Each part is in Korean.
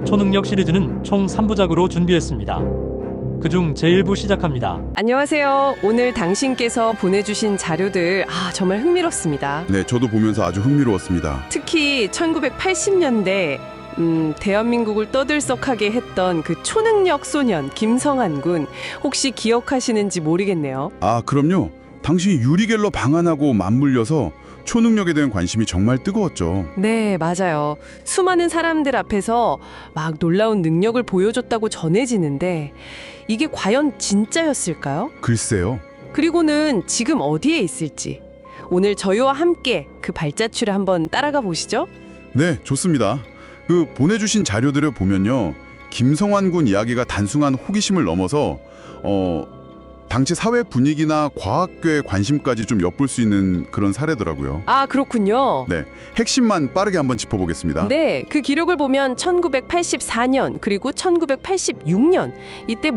초능력 시리즈는 총 3부작으로 준비했습니다. 그중 제1부 시작합니다. 안녕하세요. 오늘 당신께서 보내주신 자료들 정말 흥미롭습니다. 네, 저도 보면서 아주 흥미로웠습니다. 특히 1980년대 대한민국을 떠들썩하게 했던 그 초능력 소년 김성한 군 혹시 기억하시는지 모르겠네요. 아, 그럼요. 당시 유리겔러 방한하고 맞물려서 초능력에 대한 관심이 정말 뜨거웠죠. 네, 맞아요. 수많은 사람들 앞에서 막 놀라운 능력을 보여줬다고 전해지는데 이게 과연 진짜였을까요? 글쎄요. 그리고는 지금 어디에 있을지 오늘 저희와 함께 그 발자취를 한번 따라가 보시죠. 네, 좋습니다. 그 보내주신 자료들을 보면요, 김성환 군 이야기가 단순한 호기심을 넘어서 당시 사회 분위기나 과학계의 관심까지 좀 엿볼 수 있는 그런 사례더라고요. 아, 그렇군요. 네, 핵심만 빠르게 한번 짚어보겠습니다. 네, 그 기록을 보면 1984년 그리고 1986년 이때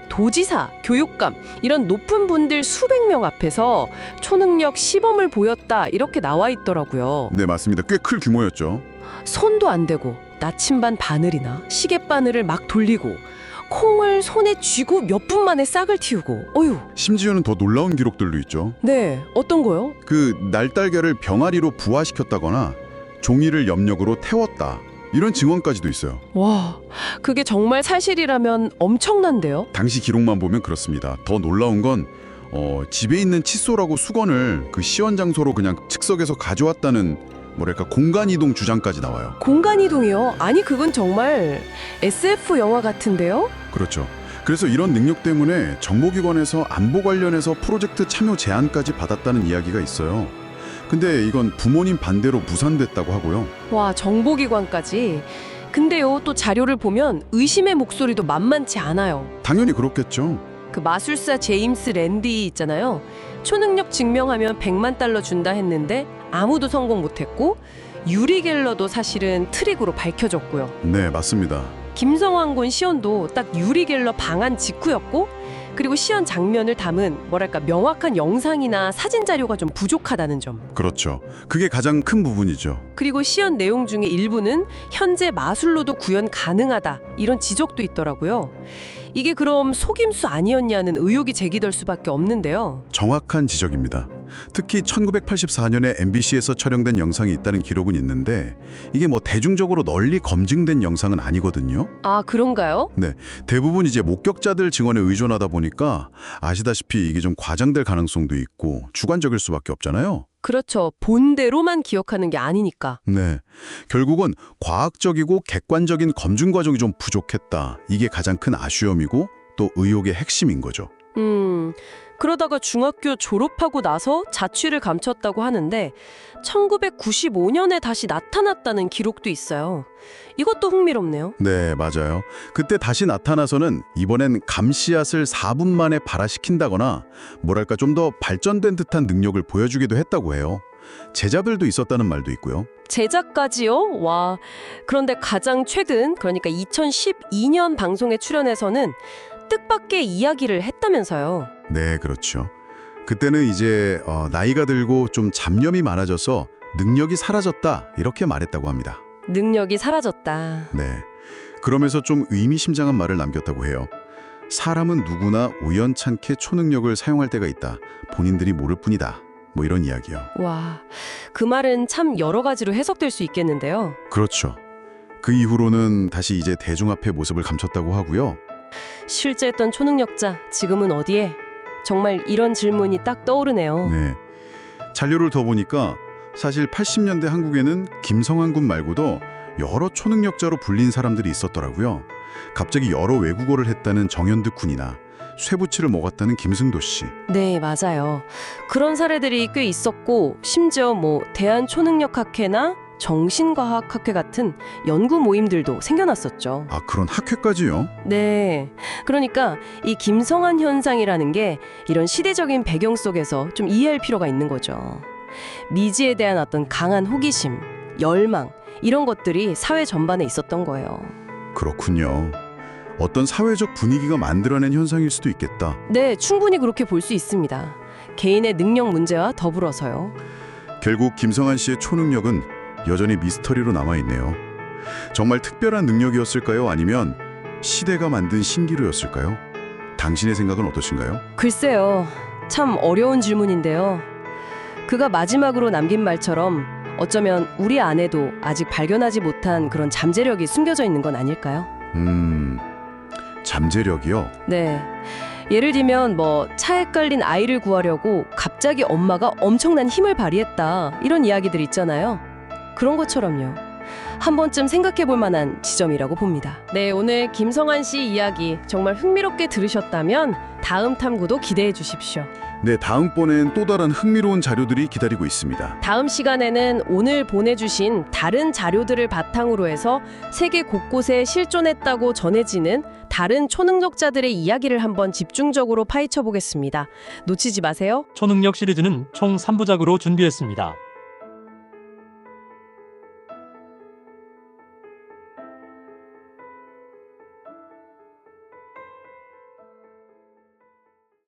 도지사, 교육감 이런 높은 분들 수백 명 앞에서 초능력 시범을 보였다 이렇게 나와 있더라고요. 네, 맞습니다. 꽤 클 규모였죠. 손도 안 대고 나침반 바늘이나 시계 바늘을 막 돌리고 콩을 손에 쥐고 몇 분 만에 싹을 틔우고 어휴. 심지어는 더 놀라운 기록들도 있죠. 네, 어떤 거요? 그 날달걀을 병아리로 부화시켰다거나 종이를 염력으로 태웠다, 이런 증언까지도 있어요. 와, 그게 정말 사실이라면 엄청난데요? 당시 기록만 보면 그렇습니다. 더 놀라운 건 집에 있는 칫솔하고 수건을 그 시연 장소로 그냥 즉석에서 가져왔다는 공간 이동 주장까지 나와요. 공간 이동이요? 아니 그건 정말 SF 영화 같은데요? 그렇죠. 그래서 이런 능력 때문에 정보기관에서 안보 관련해서 프로젝트 참여 제안까지 받았다는 이야기가 있어요. 근데 이건 부모님 반대로 무산됐다고 하고요. 와, 정보기관까지. 근데요, 또 자료를 보면 의심의 목소리도 만만치 않아요. 당연히 그렇겠죠. 그 마술사 제임스 랜디 있잖아요. 초능력 증명하면 100만 달러 준다 했는데 아무도 성공 못했고 유리겔러도 사실은 트릭으로 밝혀졌고요. 네, 맞습니다. 김성환 군 시연도 딱 유리겔러 방한 직후였고 그리고 시연 장면을 담은 명확한 영상이나 사진 자료가 좀 부족하다는 점. 그렇죠. 그게 가장 큰 부분이죠. 그리고 시연 내용 중에 일부는 현재 마술로도 구현 가능하다 이런 지적도 있더라고요. 이게 그럼 속임수 아니었냐는 의혹이 제기될 수밖에 없는데요. 정확한 지적입니다. 특히 1984년에 MBC에서 촬영된 영상이 있다는 기록은 있는데 이게 대중적으로 널리 검증된 영상은 아니거든요. 아, 그런가요? 네, 대부분 이제 목격자들 증언에 의존하다 보니까 아시다시피 이게 좀 과장될 가능성도 있고 주관적일 수밖에 없잖아요. 그렇죠. 본대로만 기억하는 게 아니니까. 네, 결국은 과학적이고 객관적인 검증 과정이 좀 부족했다. 이게 가장 큰 아쉬움이고 또 의혹의 핵심인 거죠. 그러다가 중학교 졸업하고 나서 자취를 감췄다고 하는데 1995년에 다시 나타났다는 기록도 있어요. 이것도 흥미롭네요. 네, 맞아요. 그때 다시 나타나서는 이번엔 감씨앗을 4분 만에 발화시킨다거나 좀 더 발전된 듯한 능력을 보여주기도 했다고 해요. 제자들도 있었다는 말도 있고요. 제작까지요? 와. 그런데 가장 최근, 그러니까 2012년 방송에 출연해서는 뜻밖의 이야기를 했다면서요. 네, 그렇죠. 그때는 이제 나이가 들고 좀 잡념이 많아져서 능력이 사라졌다, 이렇게 말했다고 합니다. 능력이 사라졌다. 네, 그러면서 좀 의미심장한 말을 남겼다고 해요. 사람은 누구나 우연찮게 초능력을 사용할 때가 있다. 본인들이 모를 뿐이다. 이런 이야기요. 와, 그 말은 참 여러 가지로 해석될 수 있겠는데요. 그렇죠. 그 이후로는 다시 이제 대중 앞에 모습을 감췄다고 하고요. 실제 했던 초능력자, 지금은 어디에? 정말 이런 질문이 딱 떠오르네요. 네, 자료를 더 보니까 사실 80년대 한국에는 김성환 군 말고도 여러 초능력자로 불린 사람들이 있었더라고요. 갑자기 여러 외국어를 했다는 정현득 군이나 쇠붙이를 먹었다는 김승도 씨. 네, 맞아요. 그런 사례들이 꽤 있었고 심지어 대한초능력학회나 정신과학학회 같은 연구 모임들도 생겨났었죠. 아, 그런 학회까지요? 네, 그러니까 이 김성환 현상이라는 게 이런 시대적인 배경 속에서 좀 이해할 필요가 있는 거죠. 미지에 대한 어떤 강한 호기심, 열망 이런 것들이 사회 전반에 있었던 거예요. 그렇군요. 어떤 사회적 분위기가 만들어낸 현상일 수도 있겠다. 네, 충분히 그렇게 볼 수 있습니다. 개인의 능력 문제와 더불어서요. 결국 김성환 씨의 초능력은 여전히 미스터리로 남아있네요. 정말 특별한 능력이었을까요? 아니면 시대가 만든 신기루였을까요? 당신의 생각은 어떠신가요? 글쎄요. 참 어려운 질문인데요. 그가 마지막으로 남긴 말처럼 어쩌면 우리 안에도 아직 발견하지 못한 그런 잠재력이 숨겨져 있는 건 아닐까요? 잠재력이요? 네. 예를 들면 차에 깔린 아이를 구하려고 갑자기 엄마가 엄청난 힘을 발휘했다. 이런 이야기들 있잖아요. 그런 것처럼요. 한 번쯤 생각해 볼 만한 지점이라고 봅니다. 네, 오늘 김성환 씨 이야기 정말 흥미롭게 들으셨다면 다음 탐구도 기대해 주십시오. 네, 다음번엔 또 다른 흥미로운 자료들이 기다리고 있습니다. 다음 시간에는 오늘 보내주신 다른 자료들을 바탕으로 해서 세계 곳곳에 실존했다고 전해지는 다른 초능력자들의 이야기를 한번 집중적으로 파헤쳐 보겠습니다. 놓치지 마세요. 초능력 시리즈는 총 3부작으로 준비했습니다.